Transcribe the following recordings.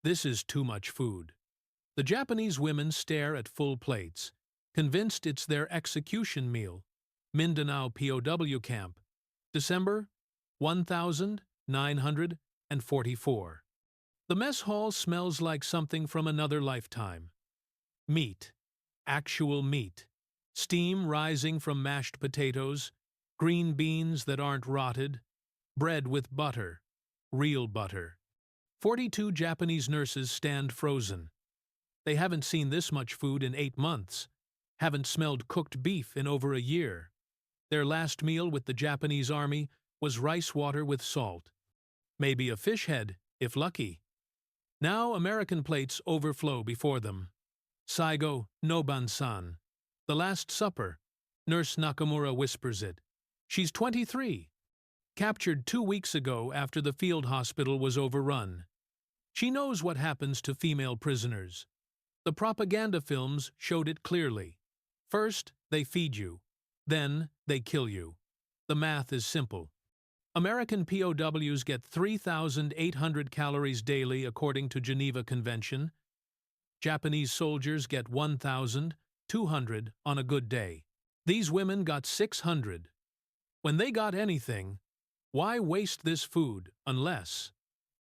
This is too much food. The Japanese women stare at full plates, convinced it's their execution meal. Mindanao POW Camp, December 1944. The mess hall smells like something from another lifetime. Meat. Actual meat. Steam rising from mashed potatoes, green beans that aren't rotted, bread with butter. Real butter. 42 Japanese nurses stand frozen. They haven't seen this much food in 8 months, haven't smelled cooked beef in over a year. Their last meal with the Japanese army was rice water with salt. Maybe a fish head, if lucky. Now American plates overflow before them. Saigo no Bansan. The Last Supper. Nurse Nakamura whispers it. She's 23. Captured 2 weeks ago after the field hospital was overrun. She knows what happens to female prisoners. The propaganda films showed it clearly. First, they feed you. Then, they kill you. The math is simple. American POWs get 3,800 calories daily according to Geneva Convention. Japanese soldiers get 1,200 on a good day. These women got 600. When they got anything, why waste this food unless...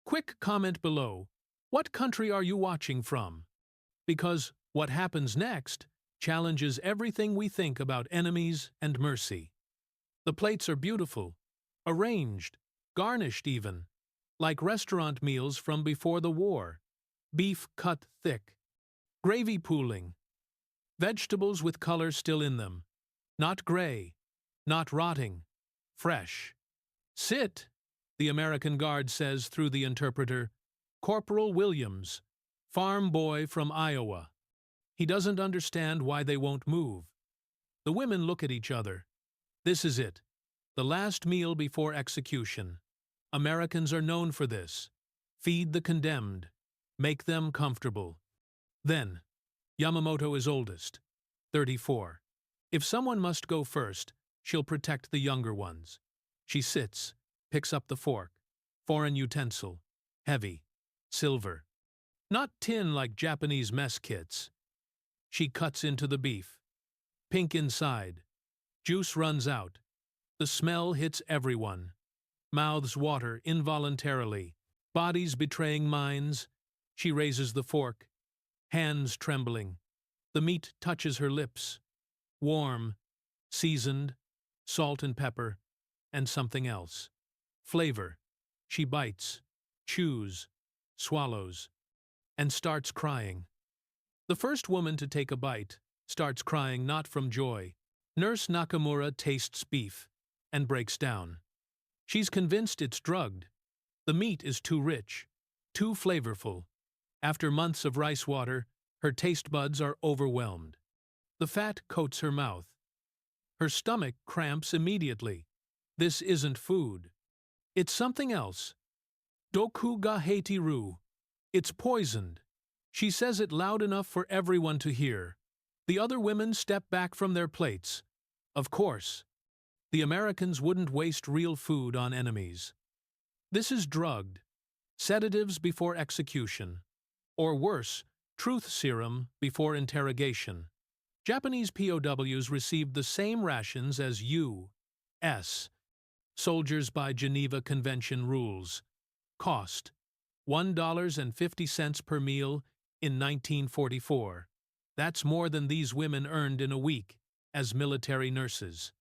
Quick comment below, what country are you watching from? Because what happens next challenges everything we think about enemies and mercy. The plates are beautiful, arranged, garnished even, like restaurant meals from before the war. Beef cut thick. Gravy pooling. Vegetables with color still in them. Not gray, not rotting, fresh. Sit, the American guard says through the interpreter. Corporal Williams, farm boy from Iowa. He doesn't understand why they won't move. The women look at each other. This is it. The last meal before execution. Americans are known for this. Feed the condemned. Make them comfortable. Then, Yamamoto is oldest, 34. If someone must go first, she'll protect the younger ones. She sits, picks up the fork. Foreign utensil. Heavy. Silver. Not tin like Japanese mess kits. She cuts into the beef. Pink inside. Juice runs out. The smell hits everyone. Mouths water involuntarily. Bodies betraying minds. She raises the fork. Hands trembling. The meat touches her lips. Warm. Seasoned. Salt and pepper. And something else. Flavor. She bites. Chews. Swallows. And starts crying. The first woman to take a bite starts crying not from joy. Nurse Nakamura tastes beef and breaks down. She's convinced it's drugged. The meat is too rich, too flavorful. After months of rice water, her taste buds are overwhelmed. The fat coats her mouth. Her stomach cramps immediately. This isn't food. It's something else. Doku ga heitiru. It's poisoned. She says it loud enough for everyone to hear. The other women step back from their plates. Of course. The Americans wouldn't waste real food on enemies. This is drugged. Sedatives before execution. Or worse, truth serum before interrogation. Japanese POWs received the same rations as U.S. soldiers by Geneva Convention rules. Cost: $1.50 per meal in 1944. That's more than these women earned in a week as military nurses.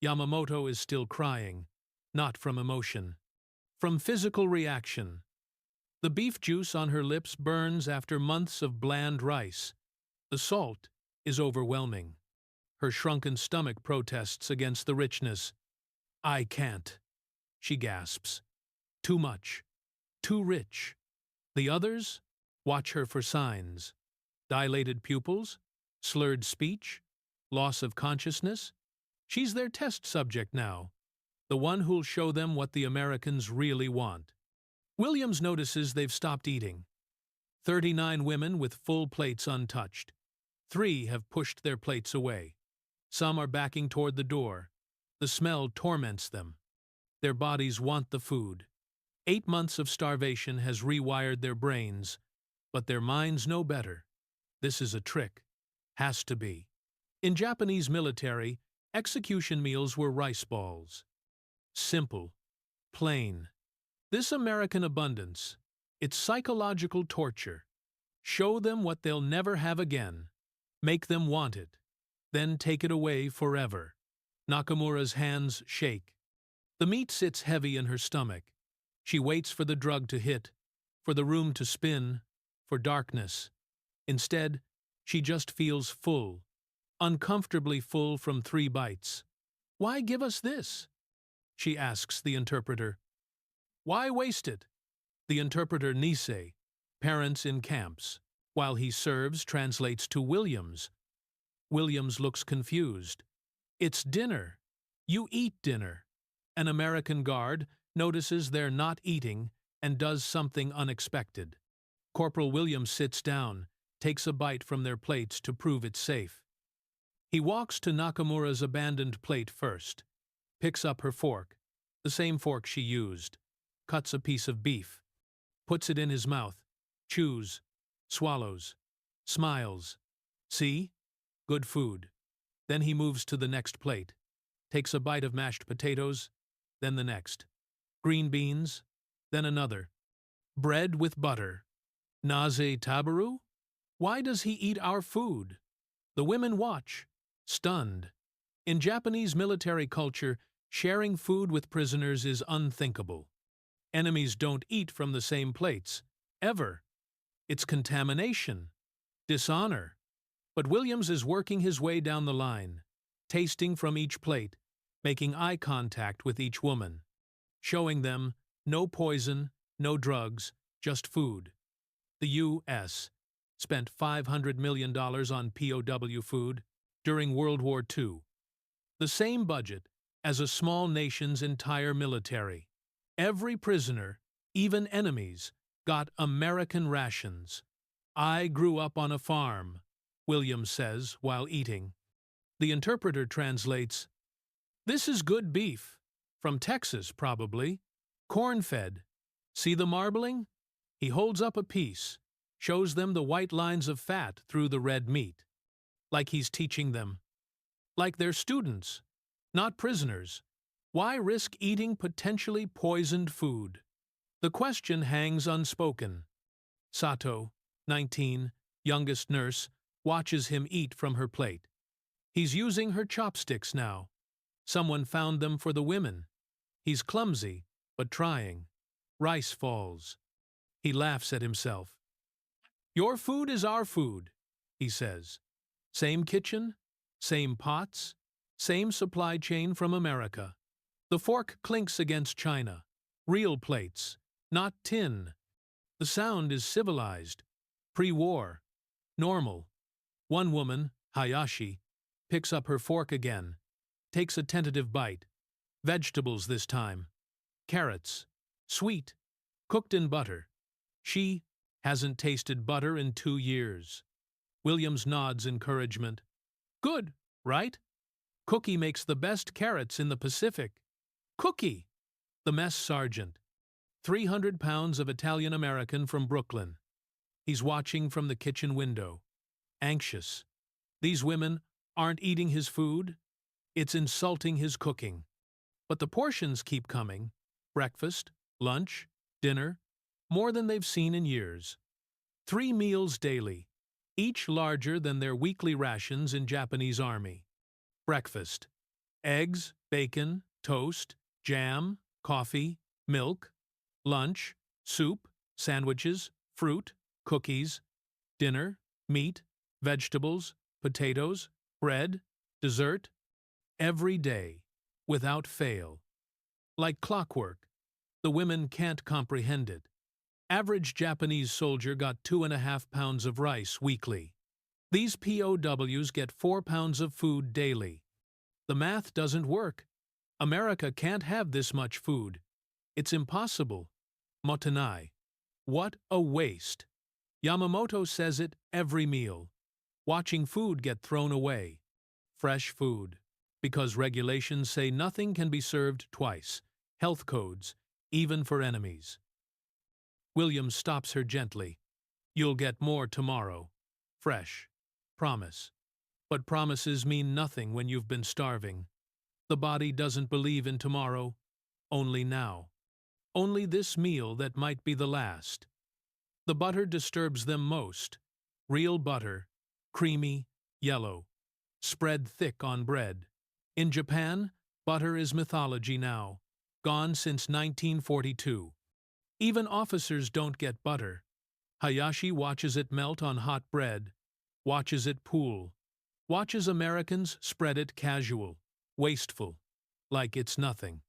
Yamamoto is still crying, not from emotion, from physical reaction. The beef juice on her lips burns after months of bland rice. The salt is overwhelming. Her shrunken stomach protests against the richness. I can't, she gasps. Too much. Too rich. The others watch her for signs. Dilated pupils? Slurred speech? Loss of consciousness? She's their test subject now, the one who'll show them what the Americans really want. Williams notices they've stopped eating. 39 women with full plates untouched. 3 have pushed their plates away. Some are backing toward the door. The smell torments them. Their bodies want the food. 8 months of starvation has rewired their brains. But their minds know better. This is a trick. Has to be. In Japanese military, execution meals were rice balls. Simple. Plain. This American abundance, it's psychological torture. Show them what they'll never have again. Make them want it. Then take it away forever. Nakamura's hands shake. The meat sits heavy in her stomach. She waits for the drug to hit, for the room to spin, for darkness. Instead, she just feels full, uncomfortably full from 3 bites. "Why give us this?" she asks the interpreter. "Why waste it?" The interpreter Nisei, parents in camps, while he serves, translates to Williams. Williams looks confused. "It's dinner. You eat dinner." An American guard notices they're not eating and does something unexpected. Corporal Williams sits down, takes a bite from their plates to prove it's safe. He walks to Nakamura's abandoned plate first, picks up her fork, the same fork she used, cuts a piece of beef, puts it in his mouth, chews, swallows, smiles. "See? Good food." Then he moves to the next plate, takes a bite of mashed potatoes, then the next. Green beans, then another. Bread with butter. "Naze tabaru? Why does he eat our food?" The women watch, stunned. In Japanese military culture, sharing food with prisoners is unthinkable. Enemies don't eat from the same plates, ever. It's contamination, dishonor. But Williams is working his way down the line, tasting from each plate, making eye contact with each woman, showing them no poison, no drugs, just food. The U.S. spent $500 million on POW food during World War II, the same budget as a small nation's entire military. Every prisoner, even enemies, got American rations. "I grew up on a farm," Williams says while eating. The interpreter translates, "This is good beef. From Texas, probably. Corn-fed. See the marbling?" He holds up a piece, shows them the white lines of fat through the red meat. Like he's teaching them. Like they're students, not prisoners. Why risk eating potentially poisoned food? The question hangs unspoken. Sato, 19, youngest nurse, watches him eat from her plate. He's using her chopsticks now. Someone found them for the women. He's clumsy, but trying. Rice falls. He laughs at himself. "Your food is our food," he says. Same kitchen, same pots, same supply chain from America. The fork clinks against china. Real plates, not tin. The sound is civilized. Pre-war. Normal. One woman, Hayashi, picks up her fork again, takes a tentative bite. Vegetables this time. Carrots. Sweet. Cooked in butter. She hasn't tasted butter in 2 years. Williams nods encouragement. "Good, right? Cookie makes the best carrots in the Pacific." Cookie! The mess sergeant. 300 pounds of Italian-American from Brooklyn. He's watching from the kitchen window. Anxious. These women aren't eating his food. It's insulting his cooking. But the portions keep coming. Breakfast, lunch, dinner, more than they've seen in years. 3 meals daily, each larger than their weekly rations in Japanese Army. Breakfast. Eggs, bacon, toast, jam, coffee, milk. Lunch. Soup, sandwiches, fruit, cookies. Dinner. Meat, vegetables, potatoes, bread, dessert. Every day, without fail. Like clockwork. The women can't comprehend it. Average Japanese soldier got 2.5 pounds of rice weekly. These POWs get 4 pounds of food daily. The math doesn't work. America can't have this much food. It's impossible. Motenai. What a waste. Yamamoto says it every meal. Watching food get thrown away. Fresh food. Because regulations say nothing can be served twice. Health codes, even for enemies. Williams stops her gently. You'll get more tomorrow. Fresh. Promise. But promises mean nothing when you've been starving. The body doesn't believe in tomorrow, only now. Only this meal that might be the last. The butter disturbs them most. Real butter, creamy, yellow, spread thick on bread. In Japan, butter is mythology now, gone since 1942. Even officers don't get butter. Hayashi watches it melt on hot bread, watches it pool, watches Americans spread it casual, wasteful, like it's nothing.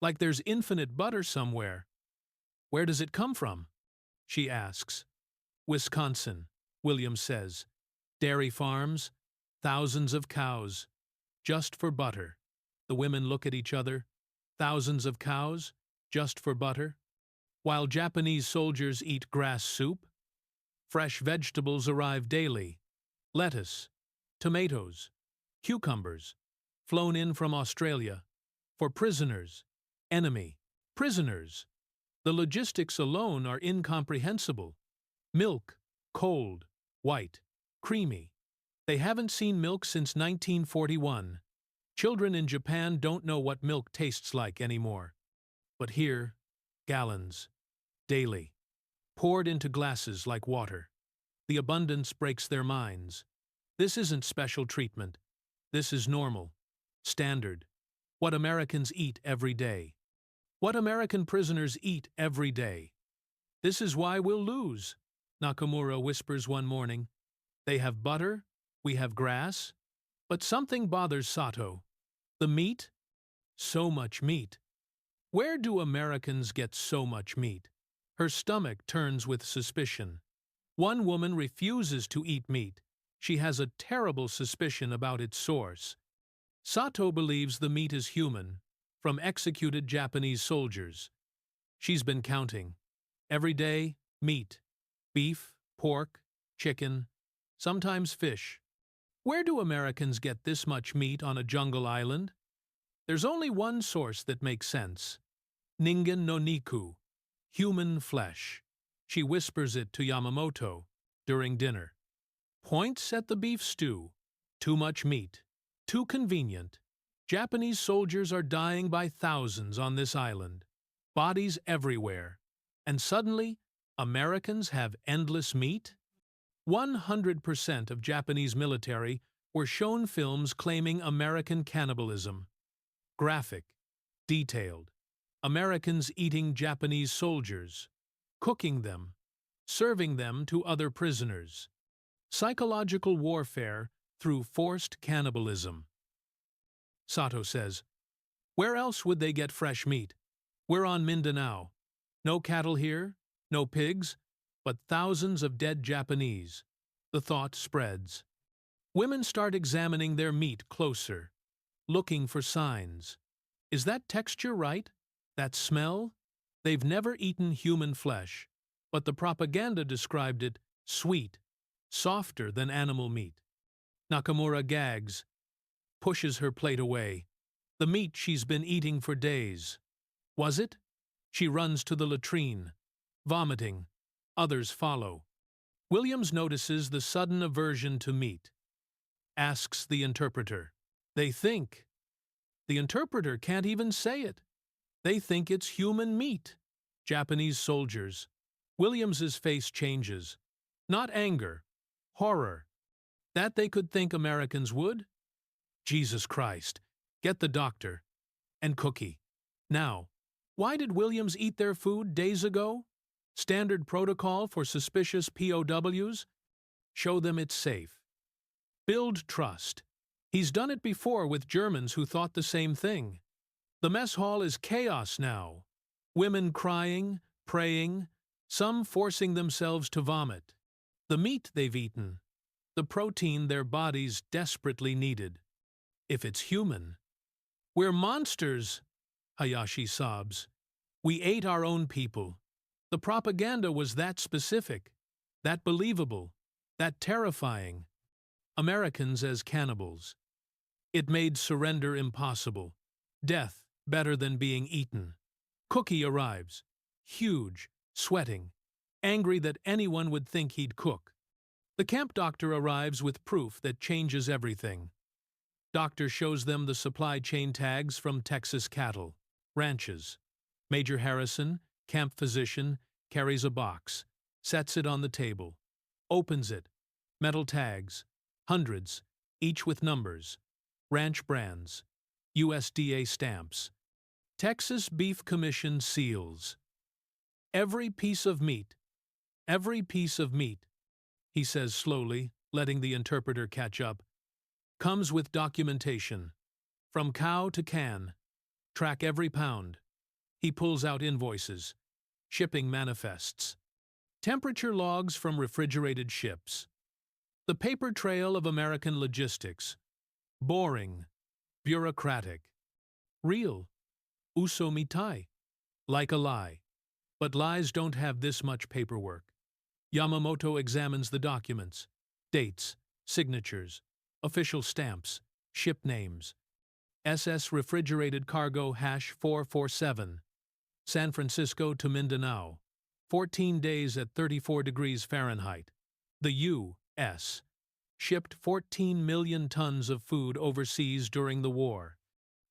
Like there's infinite butter somewhere. Where does it come from? She asks. Wisconsin, William says. Dairy farms, thousands of cows, just for butter. The women look at each other. Thousands of cows, just for butter? While Japanese soldiers eat grass soup, fresh vegetables arrive daily. Lettuce, tomatoes, cucumbers, flown in from Australia. For prisoners, enemy, prisoners. The logistics alone are incomprehensible. Milk, cold, white, creamy. They haven't seen milk since 1941. Children in Japan don't know what milk tastes like anymore. But here, gallons, daily, poured into glasses like water. The abundance breaks their minds. This isn't special treatment. This is normal, standard, what Americans eat every day. What American prisoners eat every day. This is why we'll lose, Nakamura whispers one morning. They have butter, we have grass. But something bothers Sato. The meat? So much meat. Where do Americans get so much meat? Her stomach turns with suspicion. One woman refuses to eat meat. She has a terrible suspicion about its source. Sato believes the meat is human, from executed Japanese soldiers. She's been counting. Every day, meat. Beef, pork, chicken, sometimes fish. Where do Americans get this much meat on a jungle island? There's only one source that makes sense. Ningen no niku, human flesh. She whispers it to Yamamoto during dinner. Points at the beef stew. Too much meat. Too convenient. Japanese soldiers are dying by thousands on this island. Bodies everywhere. And suddenly, Americans have endless meat? 100% of Japanese military were shown films claiming American cannibalism. Graphic. Detailed. Americans eating Japanese soldiers. Cooking them. Serving them to other prisoners. Psychological warfare through forced cannibalism. Sato says, where else would they get fresh meat? We're on Mindanao. No cattle here, no pigs, but thousands of dead Japanese. The thought spreads. Women start examining their meat closer, looking for signs. Is that texture right? That smell? They've never eaten human flesh, but the propaganda described it sweet, softer than animal meat. Nakamura gags, pushes her plate away. The meat she's been eating for days. Was it? She runs to the latrine, vomiting. Others follow. Williams notices the sudden aversion to meat. Asks the interpreter. They think. The interpreter can't even say it. They think it's human meat. Japanese soldiers. Williams's face changes. Not anger. Horror. That they could think Americans would? Jesus Christ. Get the doctor. And Cookie. Now, why did Williams eat their food days ago? Standard protocol for suspicious POWs? Show them it's safe. Build trust. He's done it before with Germans who thought the same thing. The mess hall is chaos now. Women crying, praying, some forcing themselves to vomit. The meat they've eaten. The protein their bodies desperately needed. If it's human. We're monsters, Hayashi sobs. We ate our own people. The propaganda was that specific, that believable, that terrifying. Americans as cannibals. It made surrender impossible. Death better than being eaten. Cookie arrives. Huge, sweating. angry that anyone would think he'd cook. The camp doctor arrives with proof that changes everything. Doctor shows them the supply chain tags from Texas cattle, ranches. Major Harrison, camp physician, carries a box, sets it on the table, opens it. Metal tags, hundreds, each with numbers, ranch brands, USDA stamps, Texas Beef Commission seals. Every piece of meat, he says slowly, letting the interpreter catch up, comes with documentation. From cow to can. Track every pound. He pulls out invoices, shipping manifests, temperature logs from refrigerated ships. The paper trail of American logistics. Boring, bureaucratic. Real, uso mitai, like a lie. But lies don't have this much paperwork. Yamamoto examines the documents, dates, signatures, official stamps, ship names. SS Refrigerated Cargo #447, San Francisco to Mindanao, 14 days at 34 degrees Fahrenheit. The U.S. shipped 14 million tons of food overseas during the war,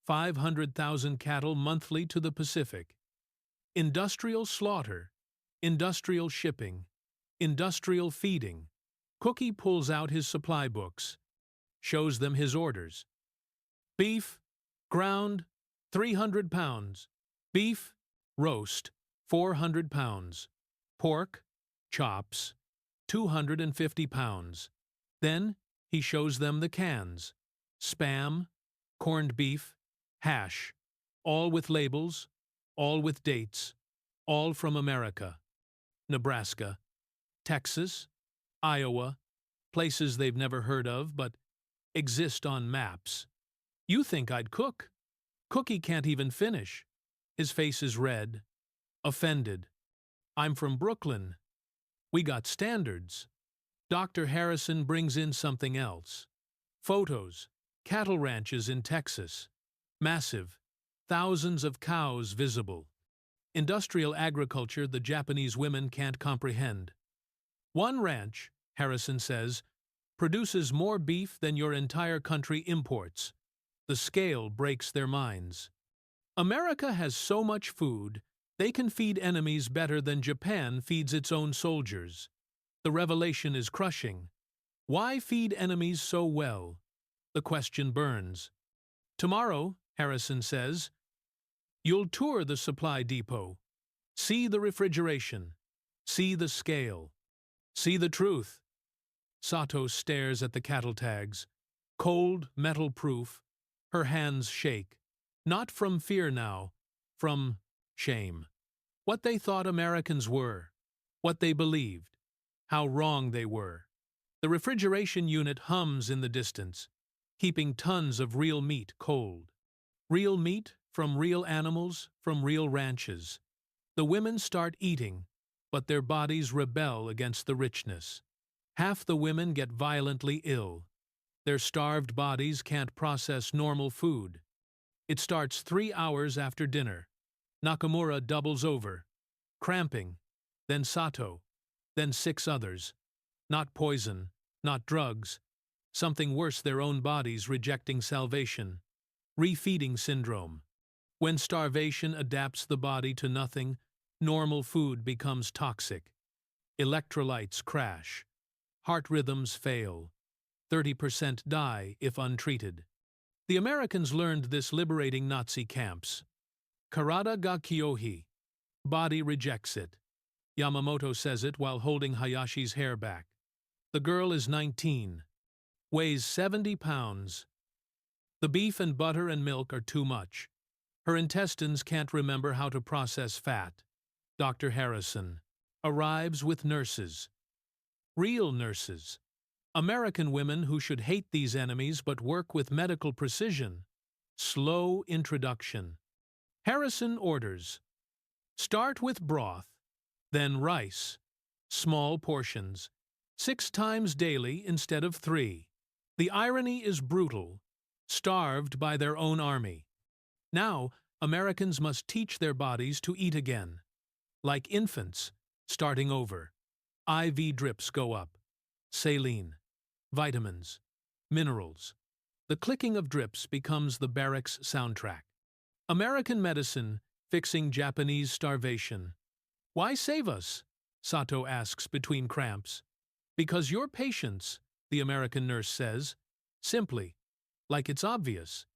500,000 cattle monthly to the Pacific. Industrial slaughter, industrial shipping, industrial feeding. Cookie pulls out his supply books, shows them his orders. Beef, ground, 300 pounds. Beef, roast, 400 pounds. Pork, chops, 250 pounds. Then he shows them the cans. Spam, corned beef, hash, all with labels, all with dates, all from America. Nebraska, Texas, Iowa, places they've never heard of but exist on maps. You think I'd cook? Cookie can't even finish. His face is red, offended. I'm from Brooklyn. We got standards. Dr. Harrison brings in something else. Photos, cattle ranches in Texas. Massive, thousands of cows visible. Industrial agriculture the Japanese women can't comprehend. One ranch, Harrison says, produces more beef than your entire country imports. The scale breaks their minds. America has so much food, they can feed enemies better than Japan feeds its own soldiers. The revelation is crushing. Why feed enemies so well? The question burns. Tomorrow, Harrison says, you'll tour the supply depot. See the refrigeration. See the scale. See the truth. Sato stares at the cattle tags. Cold, metal-proof. Her hands shake. Not from fear now, from shame. What they thought Americans were. What they believed. How wrong they were. The refrigeration unit hums in the distance, keeping tons of real meat cold. Real meat from real animals, from real ranches. The women start eating, but their bodies rebel against the richness. Half the women get violently ill. Their starved bodies can't process normal food. It starts 3 hours after dinner. Nakamura doubles over, cramping, then Sato, then 6 others. Not poison, not drugs. Something worse, their own bodies rejecting salvation. Refeeding syndrome. When starvation adapts the body to nothing, normal food becomes toxic. Electrolytes crash. Heart rhythms fail. 30% die if untreated. The Americans learned this liberating Nazi camps. Karada ga kyohi. Body rejects it. Yamamoto says it while holding Hayashi's hair back. The girl is 19. Weighs 70 pounds. The beef and butter and milk are too much. Her intestines can't remember how to process fat. Dr. Harrison arrives with nurses. Real nurses. American women who should hate these enemies but work with medical precision. Slow introduction. Harrison orders. Start with broth, then rice. Small portions. 6 times daily instead of 3. The irony is brutal. Starved by their own army. Now, Americans must teach their bodies to eat again. Like infants, Starting over. IV drips go up. Saline. Vitamins. Minerals. The clicking of drips becomes the barracks soundtrack. American medicine fixing Japanese starvation. Why save us? Sato asks between cramps. Because your patients, the American nurse says. Simply. Like it's obvious.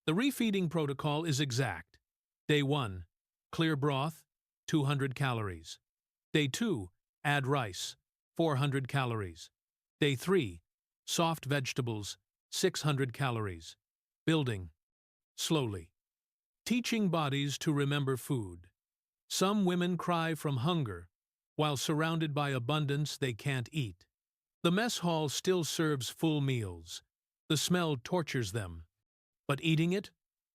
The refeeding protocol is exact. Day 1. Clear broth, 200 calories. Day 2. Add rice, 400 calories. Day 3. Soft vegetables, 600 calories. Building. Slowly. Teaching bodies to remember food. Some women cry from hunger, while surrounded by abundance they can't eat. The mess hall still serves full meals. The smell tortures them, but eating it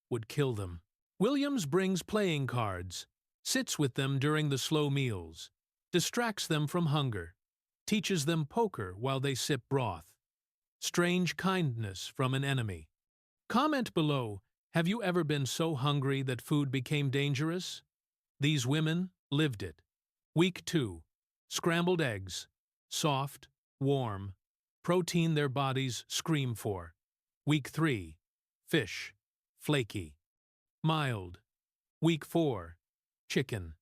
would kill them. Williams brings playing cards, sits with them during the slow meals, distracts them from hunger, teaches them poker while they sip broth. Strange kindness from an enemy. Comment below, have you ever been so hungry that food became dangerous? These women lived it. Week 2. Scrambled eggs. Soft, warm, protein their bodies scream for. Week 3. Fish. Flaky. Mild. Week 4. Chicken.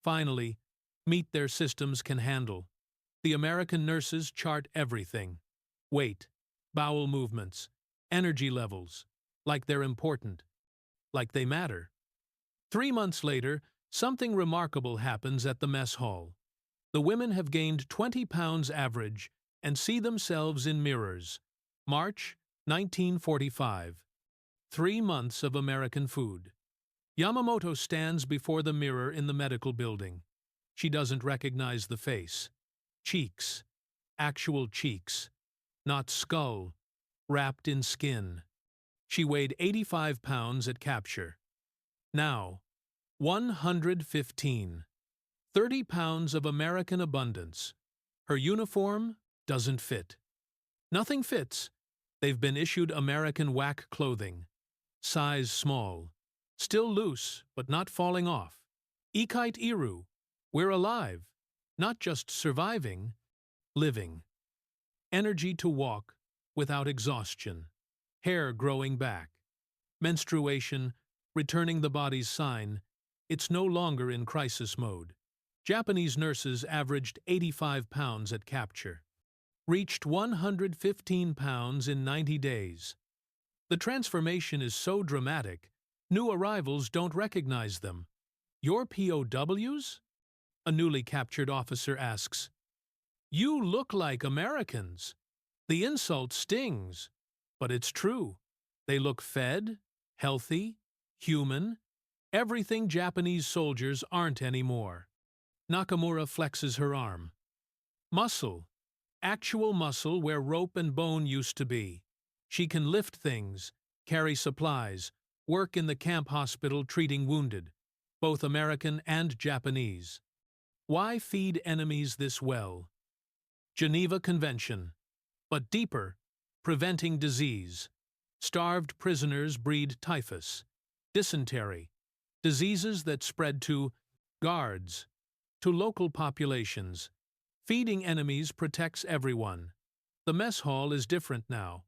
Finally, meat their systems can handle. The American nurses chart everything. Weight, bowel movements, energy levels, like they're important, like they matter. 3 months later, something remarkable happens at the mess hall. The women have gained 20 pounds average and see themselves in mirrors. March 1945. 3 months of American food. Yamamoto stands before the mirror in the medical building. She doesn't recognize the face. Cheeks. Actual cheeks. Not skull. Wrapped in skin. She weighed 85 pounds at capture. Now, 115. 30 pounds of American abundance. Her uniform doesn't fit. Nothing fits. They've been issued American WAC clothing. Size small. Still loose, but not falling off. Ikite Iru. We're alive. Not just surviving, living. Energy to walk without exhaustion. Hair growing back. Menstruation, returning the body's sign. It's no longer in crisis mode. Japanese nurses averaged 85 pounds at capture. Reached 115 pounds in 90 days. The transformation is so dramatic, new arrivals don't recognize them. Your POWs? A newly captured officer asks. You look like Americans. The insult stings, but it's true. They look fed, healthy, human, everything Japanese soldiers aren't anymore. Nakamura flexes her arm. Muscle. Actual muscle where rope and bone used to be. She can lift things, carry supplies, work in the camp hospital treating wounded, both American and Japanese. Why feed enemies this well? Geneva Convention. But deeper, preventing disease. Starved prisoners breed typhus, dysentery, diseases that spread to guards, to local populations. Feeding enemies protects everyone. The mess hall is different now.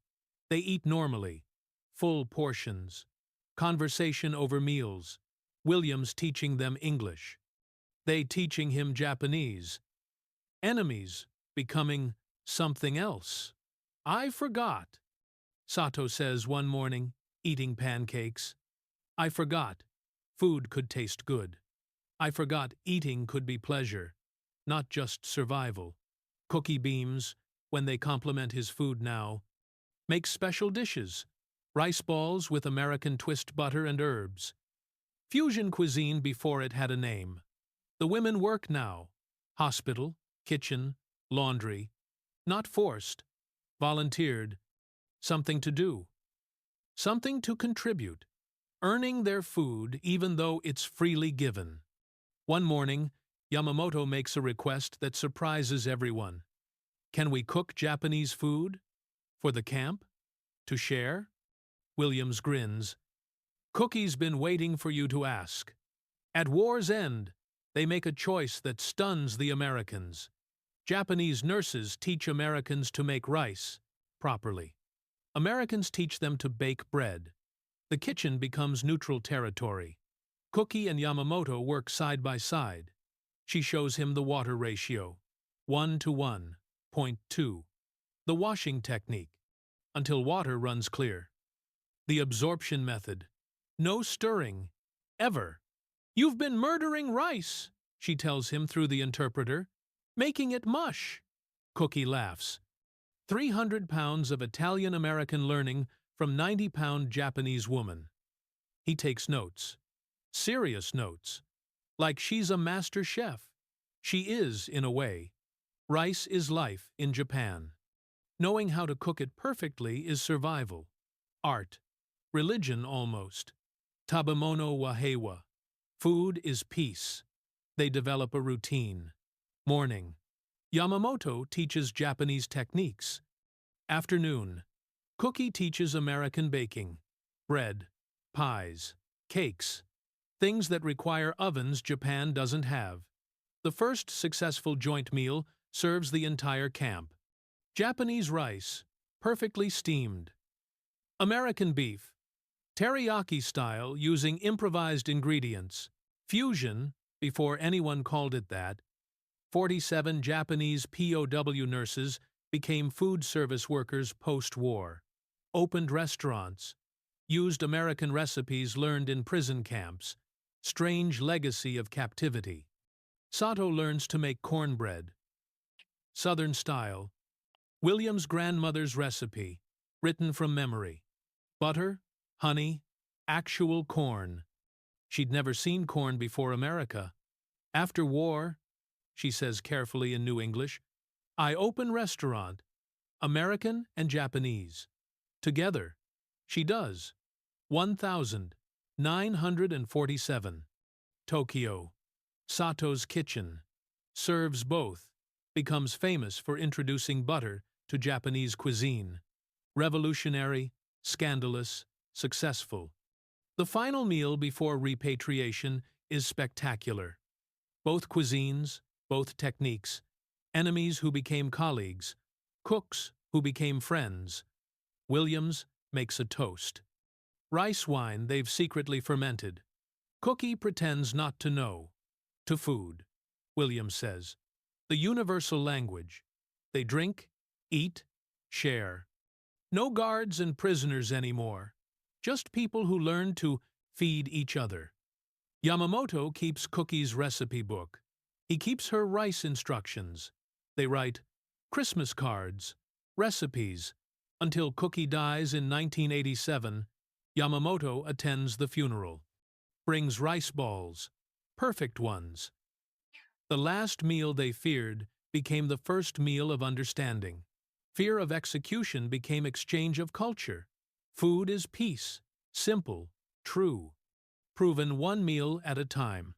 They eat normally, full portions. Conversation over meals. Williams teaching them English. They teaching him Japanese. Enemies becoming something else. I forgot, Sato says one morning, eating pancakes. I forgot. Food could taste good. I forgot eating could be pleasure, not just survival. Cookie beams, when they complement his food now. Makes special dishes. Rice balls with American twist butter and herbs. Fusion cuisine before it had a name. The women work now. Hospital, kitchen, laundry. Not forced. Volunteered. Something to do. Something to contribute. Earning their food even though it's freely given. One morning, Yamamoto makes a request that surprises everyone. Can we cook Japanese food? For the camp? To share? Williams grins. Cookie's been waiting for you to ask. At war's end, They make a choice that stuns the Americans. Japanese nurses teach Americans to make rice properly. Americans teach them to bake bread. The kitchen becomes neutral territory. Cookie and Yamamoto work side by side. She shows him the water ratio, 1 to 1.2. The washing technique, until water runs clear. The absorption method, no stirring, ever. You've been murdering rice, she tells him through the interpreter, making it mush. Cookie laughs. 300 pounds of Italian-American learning from 90-pound Japanese woman. He takes notes. Serious notes. Like she's a master chef. She is, in a way. Rice is life in Japan. Knowing how to cook it perfectly is survival. Art. Religion almost. Tabemono wa heiwa. Food is peace. They develop a routine. Morning. Yamamoto teaches Japanese techniques. Afternoon. Cookie teaches American baking. Bread, pies, cakes. Things that require ovens Japan doesn't have. The first successful joint meal serves the entire camp. Japanese rice, perfectly steamed. American beef, teriyaki style using improvised ingredients. Fusion, before anyone called it that. 47 Japanese POW nurses became food service workers post-war. Opened restaurants. Used American recipes learned in prison camps. Strange legacy of captivity. Sato learns to make cornbread. Southern style. William's grandmother's recipe, written from memory. Butter, honey, actual corn. She'd never seen corn before America. After war, she says carefully in New English, I open restaurant, American and Japanese. Together, she does. 1947. Tokyo. Sato's kitchen. Serves both. Becomes famous for introducing butter to Japanese cuisine. Revolutionary, scandalous, successful. The final meal before repatriation is spectacular. Both cuisines, both techniques, enemies who became colleagues, cooks who became friends. Williams makes a toast. Rice wine they've secretly fermented. Cookie pretends not to know. To food, Williams says. The universal language. They drink, eat, share. No guards and prisoners anymore. Just people who learn to feed each other. Yamamoto keeps Cookie's recipe book. He keeps her rice instructions. They write Christmas cards, recipes. Until Cookie dies in 1987, Yamamoto attends the funeral. Brings rice balls, perfect ones. The last meal they feared became the first meal of understanding. Fear of execution became exchange of culture. Food is peace, simple, true. Proven one meal at a time.